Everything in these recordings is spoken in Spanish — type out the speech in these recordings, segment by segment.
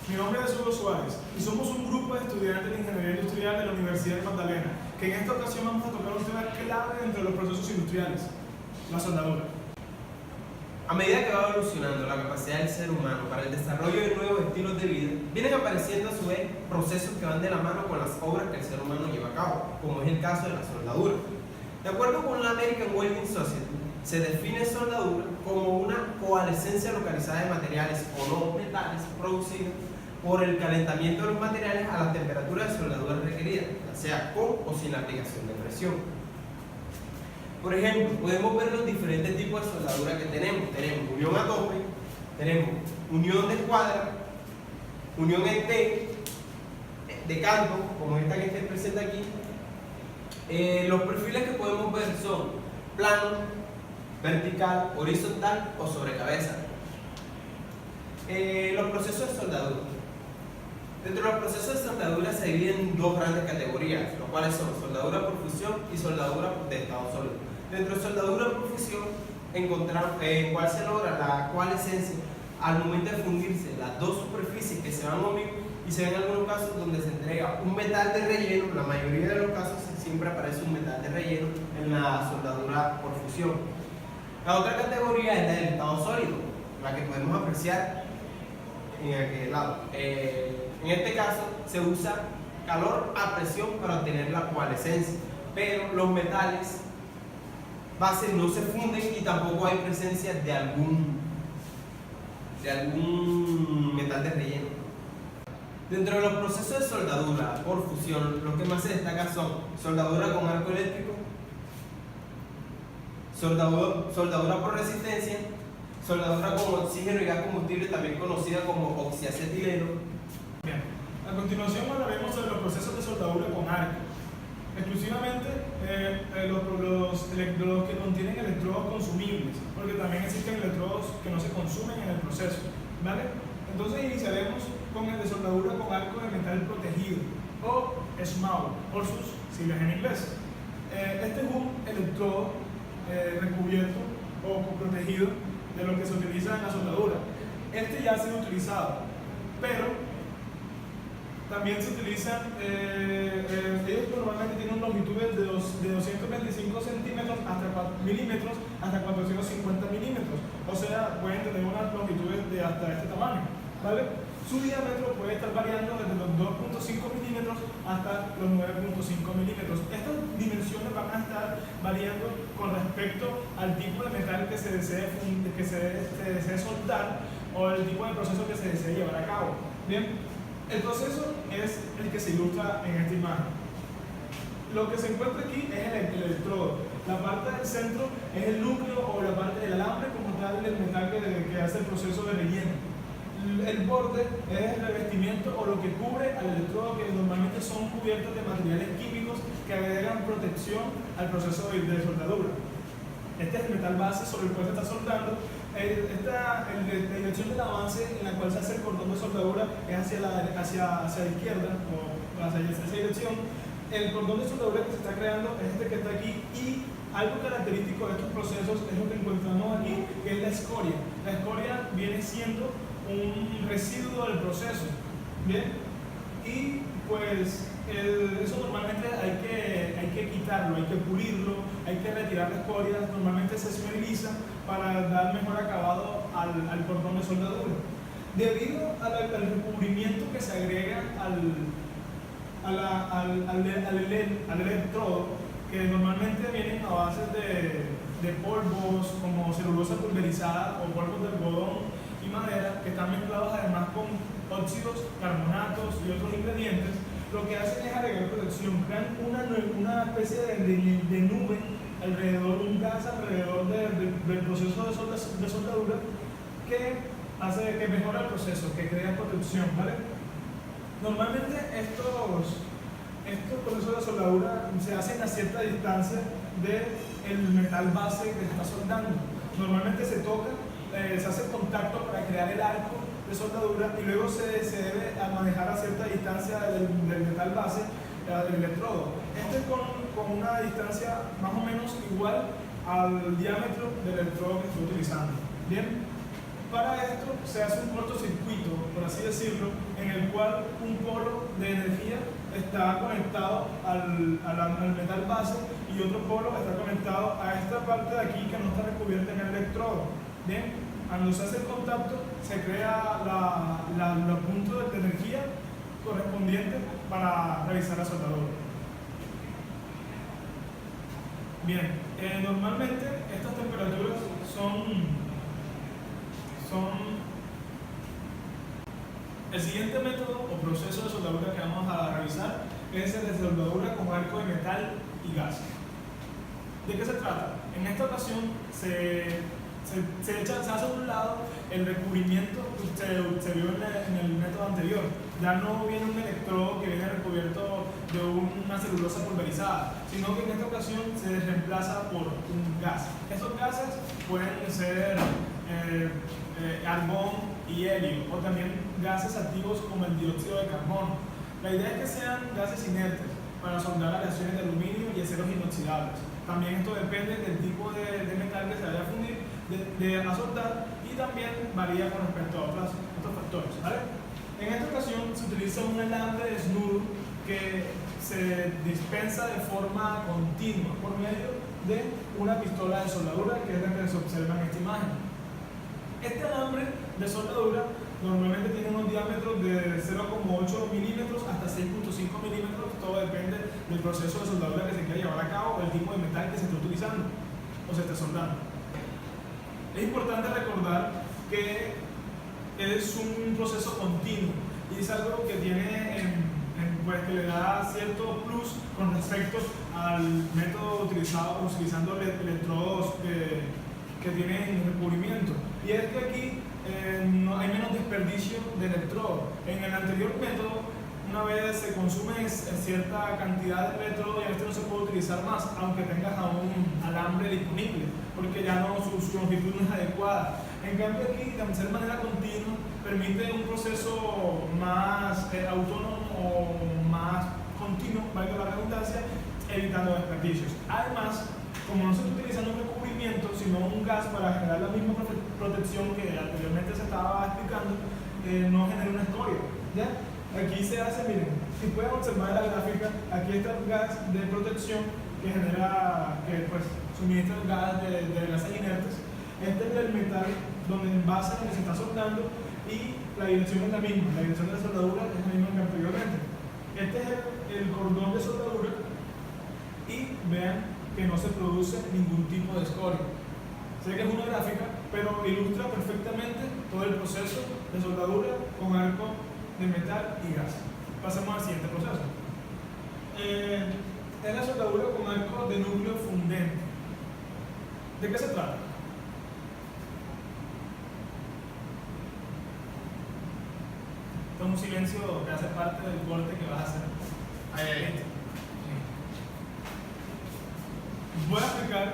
Mi nombre es Hugo Suárez y somos un grupo de estudiantes de Ingeniería Industrial de la Universidad de Magdalena, que en esta ocasión vamos a tocar un tema clave dentro de los procesos industriales, la soldadura. A medida que va evolucionando la capacidad del ser humano para el desarrollo de nuevos estilos de vida, vienen apareciendo a su vez procesos que van de la mano con las obras que el ser humano lleva a cabo, como es el caso de la soldadura. De acuerdo con la American Welding Society, se define soldadura como una coalescencia localizada de materiales o no metales producidos por el calentamiento de los materiales a la temperatura de soldadura requerida, ya sea con o sin la aplicación de presión. Por ejemplo, podemos ver los diferentes tipos de soldadura que tenemos. Tenemos unión a tope, tenemos unión de escuadra, unión en T, de canto, como esta que se presenta aquí. Los perfiles que podemos ver son plano, vertical, horizontal o sobre cabeza. Los procesos de soldadura. Dentro de los procesos de soldadura se dividen en dos grandes categorías, los cuales son soldadura por fusión y soldadura de estado sólido. Dentro de soldadura por fusión encontramos cuál se logra la coalescencia al momento de fundirse las dos superficies que se van a unir, y se ven algunos casos donde se entrega un metal de relleno. La mayoría de los casos siempre aparece un metal de relleno en la soldadura por fusión. La otra categoría es la del estado sólido, la que podemos apreciar en aquel lado. En este caso se usa calor a presión para obtener la coalescencia, pero los metales bases no se funden y tampoco hay presencia de algún metal de relleno. Dentro de los procesos de soldadura por fusión, los que más se destacan son soldadura con arco eléctrico, soldadura por resistencia, soldadura con oxígeno y gas combustible, también conocida como oxiacetileno. Bien, a continuación hablaremos de los procesos de soldadura con arco. Exclusivamente los electrodos que contienen electrodos consumibles, porque también existen electrodos que no se consumen en el proceso, ¿vale? Entonces iniciaremos con el de soldadura con arco de metal protegido, o SMAU, por sus siglas en inglés. Este es un electrodo recubierto o protegido de lo que se utiliza en la soldadura. Este ya ha sido utilizado, pero también se utilizan, ellos normalmente tienen longitudes de 225 centímetros milímetros hasta 450 milímetros, o sea, pueden tener unas longitudes de hasta este tamaño, ¿vale? Su diámetro puede estar variando desde los 2.5 milímetros hasta los 9.5 milímetros. Estas dimensiones van a estar variando con respecto al tipo de metal que se desee soldar o el tipo de proceso que se desee llevar a cabo. Bien, el proceso es el que se ilustra en esta imagen. Lo que se encuentra aquí es el electrodo. La parte del centro es el núcleo o la parte del alambre como tal del metal que hace el proceso de relleno. El borde es el revestimiento o lo que cubre al electrodo, que normalmente son cubiertos de materiales químicos que agregan protección al proceso de soldadura. Este es el metal base sobre el cual se está soldando. La dirección del avance en la cual se hace el cordón de soldadura es hacia la izquierda o hacia esa dirección. El cordón de soldadura que se está creando es este que está aquí, y algo característico de estos procesos es lo que encontramos aquí, que es la escoria. La escoria viene siendo un residuo del proceso, ¿bien? Y pues eso normalmente hay que quitarlo, hay que pulirlo, hay que retirar la escoria. Normalmente se esmeriliza para dar mejor acabado al cordón de soldadura. Debido al recubrimiento que se agrega al electrodo, que normalmente vienen a base de polvos como celulosa pulverizada o polvos de algodón y madera, que están mezclados además con óxidos, carbonatos y otros ingredientes, lo que hacen es agregar protección, crean una especie de nube alrededor, un gas alrededor del proceso de soldadura, que hace que mejora el proceso, que crea protección, ¿vale? Normalmente estos procesos de soldadura se hacen a cierta distancia del metal base que se está soldando. Normalmente se toca, se hace contacto para crear el arco de soldadura, y luego se debe manejar a cierta distancia del metal base, del electrodo. Este es con una distancia más o menos igual al diámetro del electrodo que estoy utilizando. Bien, Para esto se hace un cortocircuito, por así decirlo, en el cual un polo de energía está conectado al metal base y otro polo está conectado a esta parte de aquí que no está recubierta en el electrodo. Bien, cuando se hace el contacto se crea los puntos de energía correspondientes para realizar la soldadura. Bien, normalmente estas temperaturas son el siguiente método o proceso de soldadura que vamos a revisar es el de soldadura con arco de metal y gas. ¿De qué se trata? En esta ocasión se hace a un lado el recubrimiento que se vio en el método anterior. Ya no viene un electrodo que viene recubierto de una celulosa pulverizada, sino que en esta ocasión se reemplaza por un gas. Estos gases pueden ser argón y helio, o también gases activos como el dióxido de carbono. La idea es que sean gases inertes para soldar aleaciones de aluminio y aceros inoxidables. También esto depende del tipo de metal que se vaya a fundir, a soldar, y también varía con respecto a otros factores, ¿vale? En esta ocasión se utiliza un alambre desnudo que se dispensa de forma continua por medio de una pistola de soldadura, que es la que se observa en esta imagen. Este alambre de soldadura normalmente tiene unos diámetros de 0,8 milímetros hasta 6,5 milímetros, todo depende del proceso de soldadura que se quiera llevar a cabo o el tipo de metal que se esté utilizando o se esté soldando. Es importante recordar que es un proceso continuo y es algo que tiene pues, que le da cierto plus con respecto al método utilizando electrodos que tienen recubrimiento. Y es que aquí no hay menos desperdicio de electrodo. En el anterior método, una vez se consume cierta cantidad de electrodo, ya este no se puede utilizar más, aunque tengas aún alambre disponible, porque ya no su longitud no es adecuada. En cambio aquí, de hacer de manera continua, permite un proceso más autónomo o más continuo, valga la redundancia, evitando desperdicios. Además, como no se está utilizando un recubrimiento, sino un gas para generar la misma protección que anteriormente se estaba explicando, no genera una escoria, ¿ya? Aquí se hace, miren, si pueden observar la gráfica, aquí está el gas de protección que genera, que pues suministra el gas de gases inertes. Este es el metal donde en base donde se está soldando y la dirección es la misma, la dirección de la soldadura es la misma que anteriormente. Este es el cordón de soldadura y vean que no se produce ningún tipo de escoria. Sé que es una gráfica, pero ilustra perfectamente todo el proceso de soldadura con arco de metal y gas. Pasemos al siguiente proceso. Es la soldadura con arco de núcleo fundente. ¿De qué se trata? Toma un silencio que hace parte del corte que vas a hacer. Voy a explicar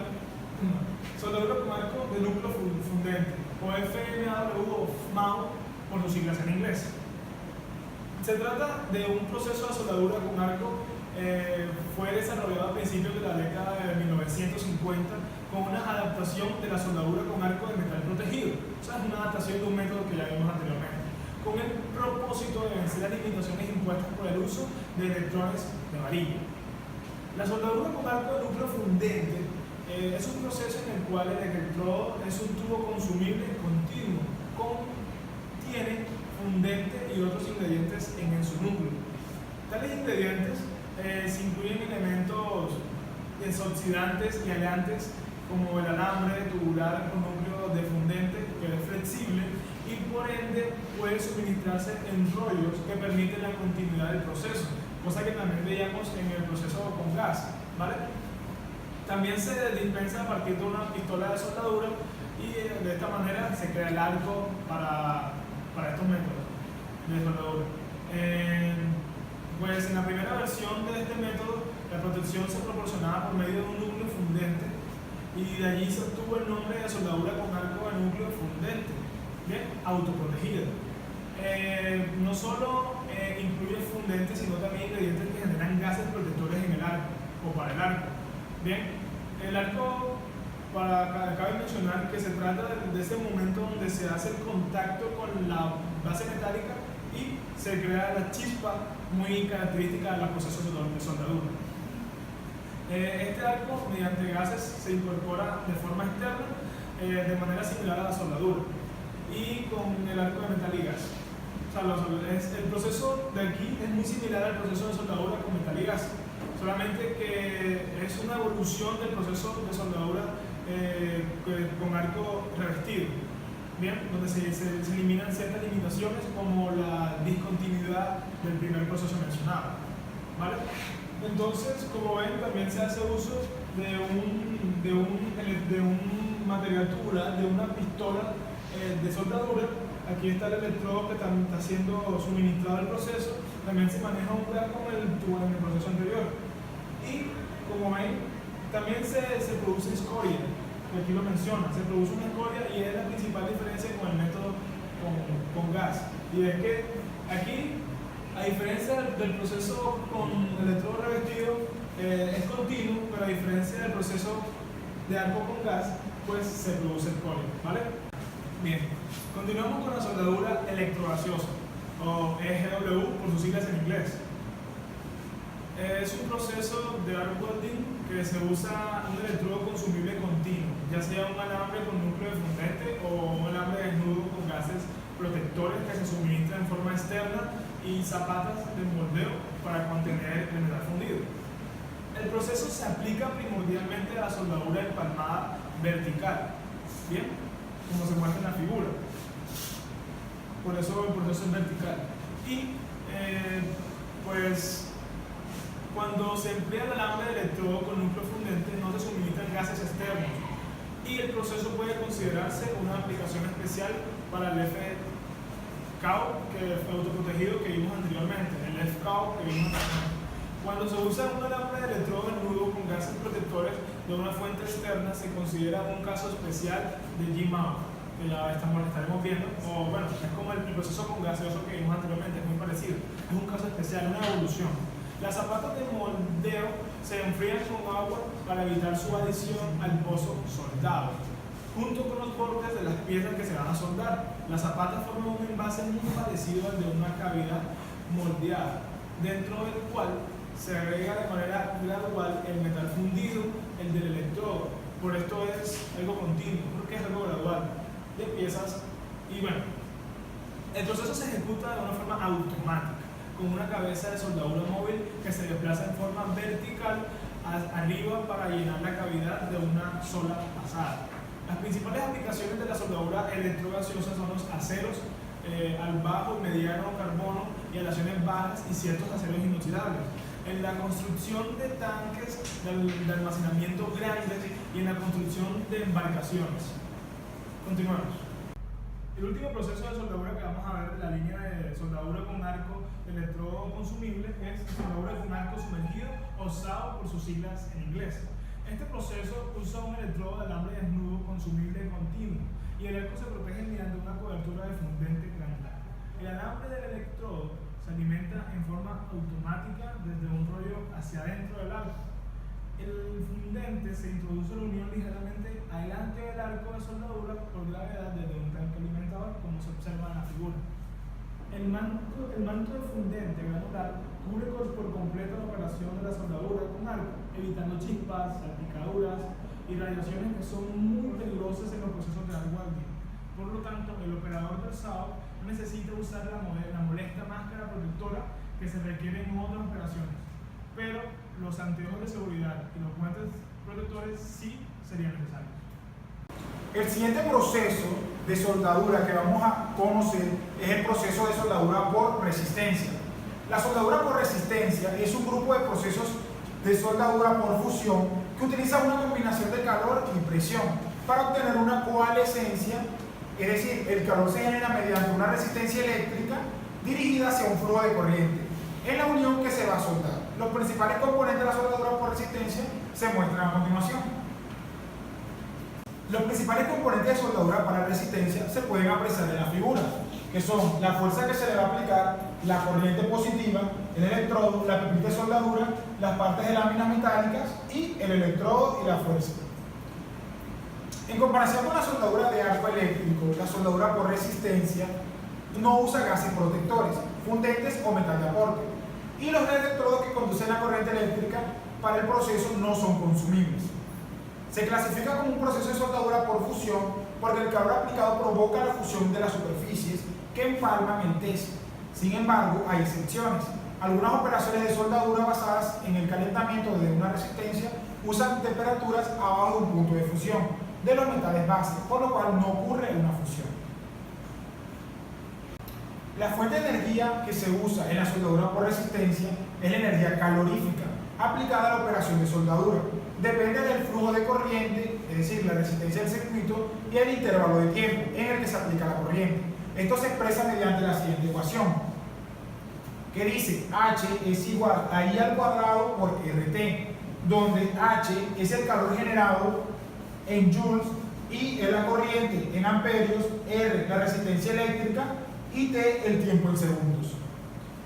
soldadura con arco de núcleo fundente, o FMAW o FMAW por sus siglas en inglés. Se trata de un proceso de soldadura con arco, fue desarrollado a principios de la década de 1950 con una adaptación de la soldadura con arco de metal protegido. O sea, es una adaptación de un método que ya vimos anteriormente, con el propósito de vencer las limitaciones impuestas por el uso de electrones de varilla. La soldadura con arco de núcleo fundente es un proceso en el cual el electrodo es un tubo consumible continuo, contiene fundente y otros ingredientes en su núcleo. Tales ingredientes se incluyen elementos desoxidantes y aleantes como el alambre tubular con núcleo de fundente que es flexible y por ende puede suministrarse en rollos que permiten la continuidad del proceso, cosa que también veíamos en el proceso con gas, ¿vale? También se dispensa a partir de una pistola de soldadura y de esta manera se crea el arco para estos métodos de soldadura. Pues en la primera versión de este método, la protección se proporcionaba por medio de un núcleo fundente y de allí se obtuvo el nombre de soldadura con arco de núcleo fundente, bien, autoprotegida. No solo incluye fundentes, sino también ingredientes que generan gases protectores en el arco o para el arco. Bien, el arco cabe mencionar que se trata de ese momento donde se hace el contacto con la base metálica y se crea la chispa muy característica del proceso de soldadura. Este arco, mediante gases, se incorpora de forma externa de manera similar a la soldadura y con el arco de metal y gas. O sea, el proceso de aquí es muy similar al proceso de soldadura con metal y gas, solamente que es una evolución del proceso de soldadura con arco revestido, ¿bien? Donde se eliminan ciertas limitaciones como la discontinuidad del primer proceso mencionado, ¿vale? Entonces, como ven, también se hace uso de un material tubular, de una pistola de soldadura. Aquí está el electrodo que también está siendo suministrado al proceso. También se maneja un gas como el tubo en el proceso anterior. Y, como ven, también se produce escoria, que aquí lo menciona. Se produce una escoria y es la principal diferencia con el método con gas. Y es que aquí, a diferencia del proceso con electrodo revestido, es continuo, pero a diferencia del proceso de arco con gas, pues se produce escoria, ¿vale? Bien, continuamos con la soldadura electrogaseosa, o EGW por sus siglas en inglés. Es un proceso de arc welding que se usa un electrodo consumible continuo, ya sea un alambre con núcleo de fundente o un alambre desnudo con gases protectores que se suministran en forma externa y zapatas de moldeo para contener el metal fundido. El proceso se aplica primordialmente a la soldadura empalmada vertical, ¿bien? Como se muestra en la figura. Por eso el proceso es vertical. Y pues cuando se emplea el alambre de electrodo con núcleo fundente no se suministran gases externos y el proceso puede considerarse una aplicación especial para el FCAO, que fue autoprotegido que vimos anteriormente, el FCAO que vimos anteriormente. Cuando se usa un alambre de electrodo desnudo con gases protectores de una fuente externa, se considera un caso especial de GMAO, que ya estaremos viendo, o bueno, es como el proceso con gaseoso que vimos anteriormente, es muy parecido, es un caso especial, una evolución. Las zapatas de moldeo se enfrían con agua para evitar su adición al pozo soldado, junto con los bordes de las piezas que se van a soldar. Las zapatas forman un envase muy parecido al de una cavidad moldeada, dentro del cual se agrega de manera gradual el metal fundido, el del electrodo. Por esto es algo continuo, porque es algo gradual de piezas. Y bueno, el proceso se ejecuta de una forma automática, con una cabeza de soldadura móvil que se desplaza en forma vertical arriba para llenar la cavidad de una sola pasada. Las principales aplicaciones de la soldadura electrogaseosa son los aceros al bajo y mediano carbono y aleaciones bajas y ciertos aceros inoxidables. En la construcción de tanques de almacenamiento grandes y en la construcción de embarcaciones. Continuamos. El último proceso de soldadura que vamos a ver de la línea de soldadura con arco electrodo consumible es soldadura con arco sumergido o SAO por sus siglas en inglés. Este proceso usa un electrodo de alambre desnudo consumible continuo y el arco se protege mediante una cobertura de fundente granular. El alambre del electrodo se alimenta en forma automática desde un rollo hacia adentro del arco. El fundente se introduce la unión ligeramente adelante del arco de soldadura por gravedad desde un tanque alimentador, como se observa en la figura. El manto de fundente granular cubre por completo la operación de la soldadura con arco, evitando chispas, salpicaduras y radiaciones que son muy peligrosas en los procesos de arc welding. Por lo tanto, el operador del SAO no necesita usar la molesta máscara protectora que se requiere en otras operaciones, pero los anteojos de seguridad y los guantes protectores sí serían necesarios. El siguiente proceso de soldadura que vamos a conocer es el proceso de soldadura por resistencia. La soldadura por resistencia es un grupo de procesos de soldadura por fusión que utiliza una combinación de calor y presión para obtener una coalescencia, es decir, el calor se genera mediante una resistencia eléctrica dirigida hacia un flujo de corriente en la unión que se va a soldar. Los principales componentes de la soldadura por resistencia se muestran a continuación. Los principales componentes de soldadura para resistencia se pueden apreciar en la figura, que son la fuerza que se le va a aplicar, la corriente positiva, el electrodo, la pepita de soldadura, las partes de láminas metálicas y el electrodo y la fuerza. En comparación con la soldadura de arco eléctrico, la soldadura por resistencia no usa gases protectores, fundentes o metal de aporte, y los electrodos que conducen la corriente eléctrica para el proceso no son consumibles. Se clasifica como un proceso de soldadura por fusión porque el calor aplicado provoca la fusión de las superficies que empalman el test. Sin embargo, hay excepciones. Algunas operaciones de soldadura basadas en el calentamiento de una resistencia usan temperaturas abajo de un punto de fusión de los metales base, por lo cual no ocurre una fusión. La fuente de energía que se usa en la soldadura por resistencia es la energía calorífica aplicada a la operación de soldadura. Depende del flujo de corriente, es decir, la resistencia del circuito y el intervalo de tiempo en el que se aplica la corriente. Esto se expresa mediante la siguiente ecuación, que dice H es igual a I al cuadrado por RT, donde H es el calor generado en joules, I es la corriente en amperios, R la resistencia eléctrica y T el tiempo en segundos.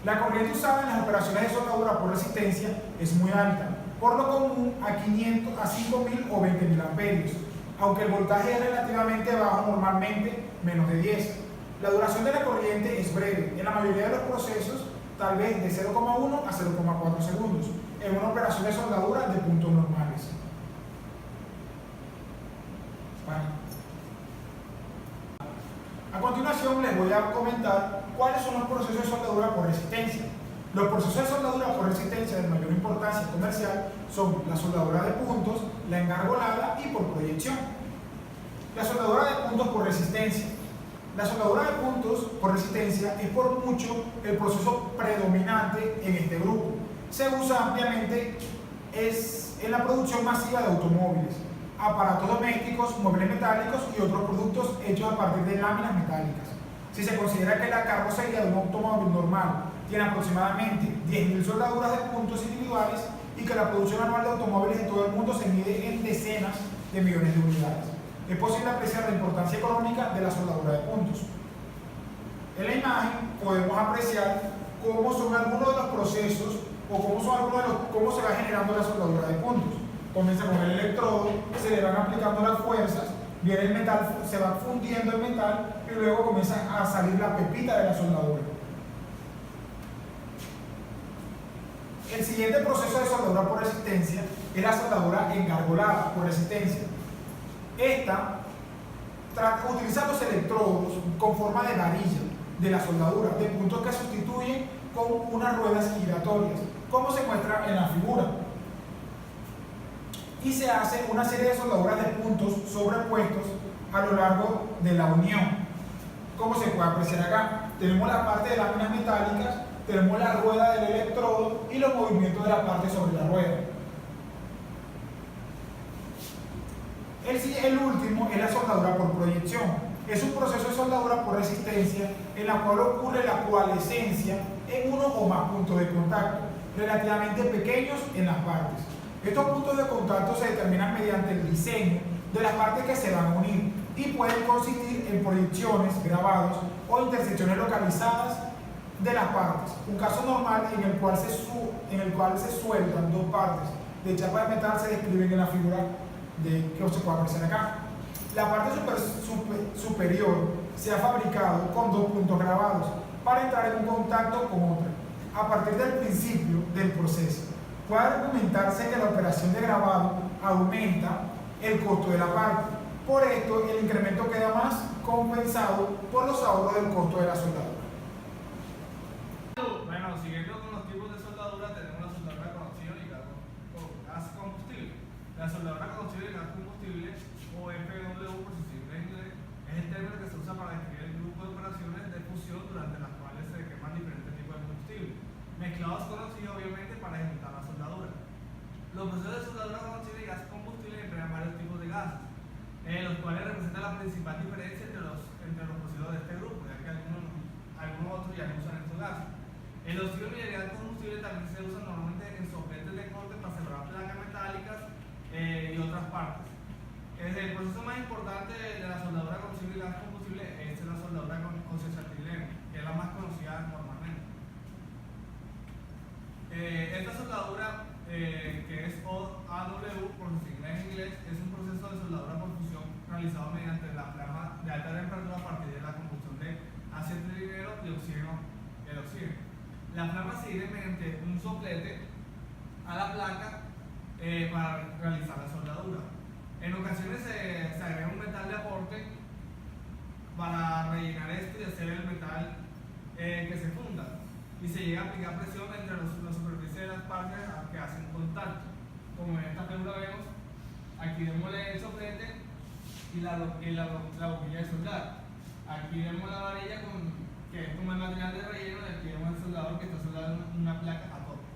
La corriente usada en las operaciones de soldadura por resistencia es muy alta, por lo común a 500, a 5000 o 20000 amperios, aunque el voltaje es relativamente bajo, normalmente menos de 10. La duración de la corriente es breve, en la mayoría de los procesos tal vez de 0,1 a 0,4 segundos, en una operación de soldadura de puntos normales. A continuación les voy a comentar cuáles son los procesos de soldadura por resistencia. Los procesos de soldadura por resistencia de mayor importancia comercial son la soldadura de puntos, la engargolada y por proyección. La soldadura de puntos por resistencia. La soldadura de puntos por resistencia es por mucho el proceso predominante en este grupo. Se usa ampliamente en la producción masiva de automóviles, aparatos domésticos, muebles metálicos y otros productos hechos a partir de láminas metálicas. Si se considera que la carrocería de un automóvil normal tiene aproximadamente 10.000 soldaduras de puntos individuales y que la producción anual de automóviles en todo el mundo se mide en decenas de millones de unidades, es posible apreciar la importancia económica de la soldadura de puntos. En la imagen podemos apreciar cómo son algunos de los procesos o cómo se va generando la soldadura de puntos. Comienza con el electrodo, se le van aplicando las fuerzas, viene el metal, se va fundiendo el metal y luego comienza a salir la pepita de la soldadura. El siguiente proceso de soldadura por resistencia es la soldadura engargolada por resistencia. Esta utiliza los electrodos con forma de varilla de la soldadura, de puntos que sustituyen con unas ruedas giratorias, como se muestra en la figura. Y se hace una serie de soldaduras de puntos sobrepuestos a lo largo de la unión. Como se puede apreciar acá, tenemos la parte de láminas metálicas, tenemos la rueda del electrodo y los movimientos de la parte sobre la rueda. El último es la soldadura por proyección. Es un proceso de soldadura por resistencia en la cual ocurre la coalescencia en uno o más puntos de contacto, relativamente pequeños en las partes. Estos puntos de contacto se determinan mediante el diseño de las partes que se van a unir y pueden consistir en proyecciones, grabados o intersecciones localizadas de las partes. Un caso normal en el cual se sueldan dos partes de chapa de metal se describen en la figura que se puede apreciar acá. La parte superior se ha fabricado con dos puntos grabados para entrar en un contacto con otra. A partir del principio del proceso, puede argumentarse que la operación de grabado aumenta el costo de la parte. Por esto, el incremento queda más compensado por los ahorros del costo de la soldadura. Bueno, siguiendo con los tipos de soldadura, tenemos la soldadura conocible y gas combustible. La soldadura conocible y gas combustible, o FW por sus siglas en inglés, es el término que se usa para describir el grupo de operaciones de fusión durante las cuales se queman diferentes tipos de combustible, mezclados con oxígeno obviamente para ejecutar la soldadura. Los procesos de soldadura conocible y gas combustible emplean varios tipos de gases, los cuales representan la principal diferencia entre los procesos de este grupo, ya que algunos otros ya no usan estos gases. El oxígeno y el gas combustible también se usan normalmente en solventes de corte para separar placas metálicas y otras partes. El proceso más importante de la soldadura conocible y gas combustible es la soldadura con cisatileno, que es la más conocida normalmente. Esta soldadura, que es AW por sus siglas en inglés, es un proceso de soldadura por fusión realizado la flama de alta temperatura a partir de la combustión de acetileno y el oxígeno. La flama se dirige mediante un soplete a la placa para realizar la soldadura. En ocasiones se agrega un metal de aporte para rellenar esto y hacer el metal que se funda, y se llega a aplicar presión entre la superficie de las partes que hacen contacto. Como en esta figura vemos, aquí vemos el soplete y la boquilla de soldar. Aquí vemos la varilla que es como el material de relleno, y aquí vemos el soldador que está soldando una placa a tope.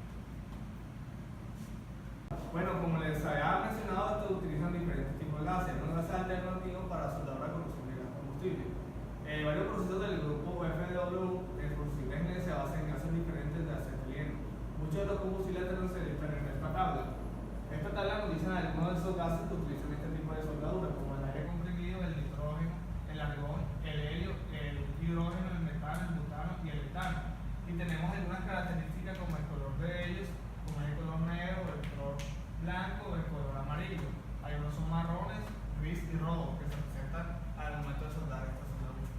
Bueno, como les había mencionado, estos utilizan diferentes tipos de gases. Un gas alternativo para soldadura con combustible gas combustible. Varios procesos del grupo FW en combustibles se basan en gases diferentes de acetileno. Muchos de los combustibles alternos se listan en esta tabla. Esta tabla nos dice algunos de esos gases que utilizan este tipo de soldadura, como el aire comprimido, el nitrógeno, el argón, el helio, el hidrógeno, el metano, el butano y el etano. Y tenemos algunas características como el color de ellos, como el color negro, el color blanco o el color amarillo. Algunos son marrones, gris y rojo, que se presentan al momento de soldar esta soldadura.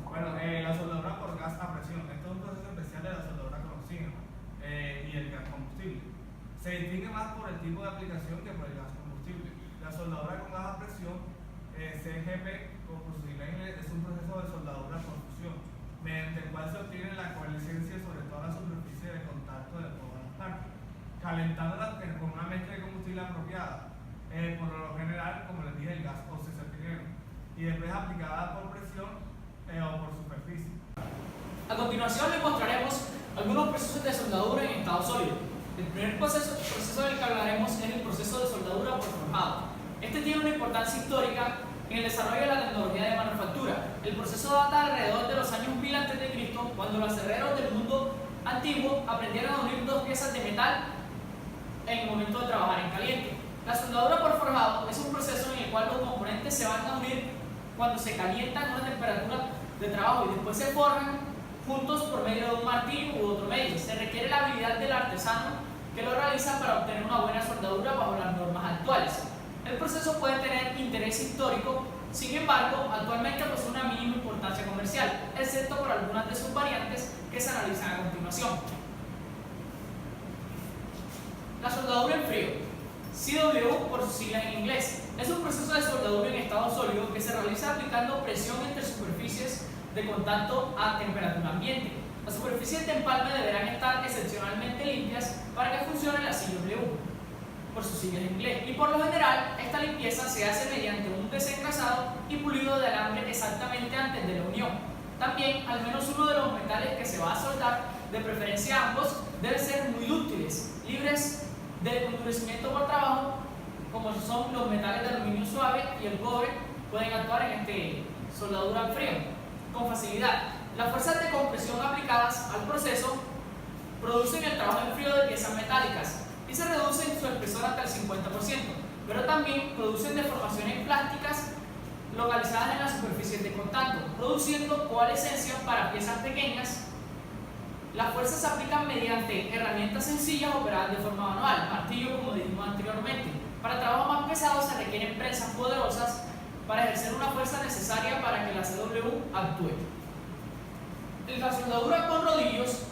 Bueno, la soldadura por gas a presión. Esto es un proceso especial de la soldadura con oxígeno y el gas combustible. Se distingue más por el tipo de aplicación que por el gas combustible. La soldadura con gas a presión, CGP, o por sus siglas en inglés, es un proceso de soldadura por fusión, mediante el cual se obtiene la coalescencia sobre toda la superficie de contacto de todas las partes, calentándola con una mezcla de combustible apropiada, por lo general, como les dije, el gas o acetileno, y después aplicada por presión o por superficie. A continuación les mostraremos algunos procesos de soldadura en estado sólido. El primer proceso del que hablaremos es el proceso de soldadura por forjado. Este tiene una importancia histórica en el desarrollo de la tecnología de manufactura. El proceso data alrededor de los años 1000 a.C., cuando los herreros del mundo antiguo aprendieron a unir dos piezas de metal en el momento de trabajar en caliente. La soldadura por forjado es un proceso en el cual los componentes se van a unir cuando se calientan a una temperatura de trabajo y después se forjan juntos por medio de un martillo u otro medio. Se requiere la habilidad del artesano que lo realiza para obtener una buena soldadura bajo las normas actuales. El proceso puede tener interés histórico, sin embargo, actualmente posee una mínima importancia comercial, excepto por algunas de sus variantes que se analizan a continuación. La soldadura en frío, CW por sus siglas en inglés, es un proceso de soldadura en estado sólido que se realiza aplicando presión entre superficies de contacto a temperatura ambiente. Las superficies de empalme deberán estar excepcionalmente limpias para que funcione la CW, por sus siglas en inglés, y por lo general esta limpieza se hace mediante un desengrasado y pulido de alambre exactamente antes de la unión. También, al menos uno de los metales que se va a soldar, de preferencia ambos, deben ser muy dúctiles, libres de endurecimiento por trabajo, como son los metales de aluminio suave y el cobre, pueden actuar en este soldadura en frío con facilidad. Las fuerzas de compresión aplicadas al proceso producen el trabajo en frío de piezas metálicas y se reducen su espesor hasta el 50%, pero también producen deformaciones plásticas localizadas en las superficies de contacto, produciendo coalescencia para piezas pequeñas. Las fuerzas se aplican mediante herramientas sencillas operadas de forma manual, martillo como dijimos anteriormente. Para trabajos más pesados se requieren prensas poderosas para ejercer una fuerza necesaria para que la CW actúe. La soldadura con rodillos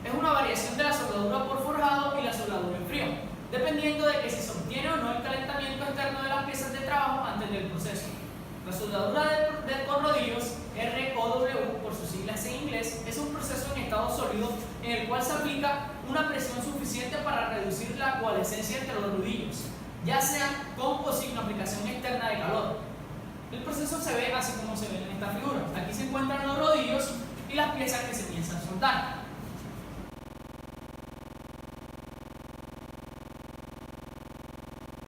es una variación de la soldadura por forjado y la soldadura en frío, dependiendo de que si se obtiene o no el calentamiento externo de las piezas de trabajo antes del proceso. La soldadura con rodillos, ROW por sus siglas en inglés, es un proceso en estado sólido en el cual se aplica una presión suficiente para reducir la coalescencia entre los rodillos, ya sea con o sin aplicación externa de calor. El proceso se ve así como se ve en esta figura. Aquí se encuentran los rodillos y las piezas que se piensan soldar.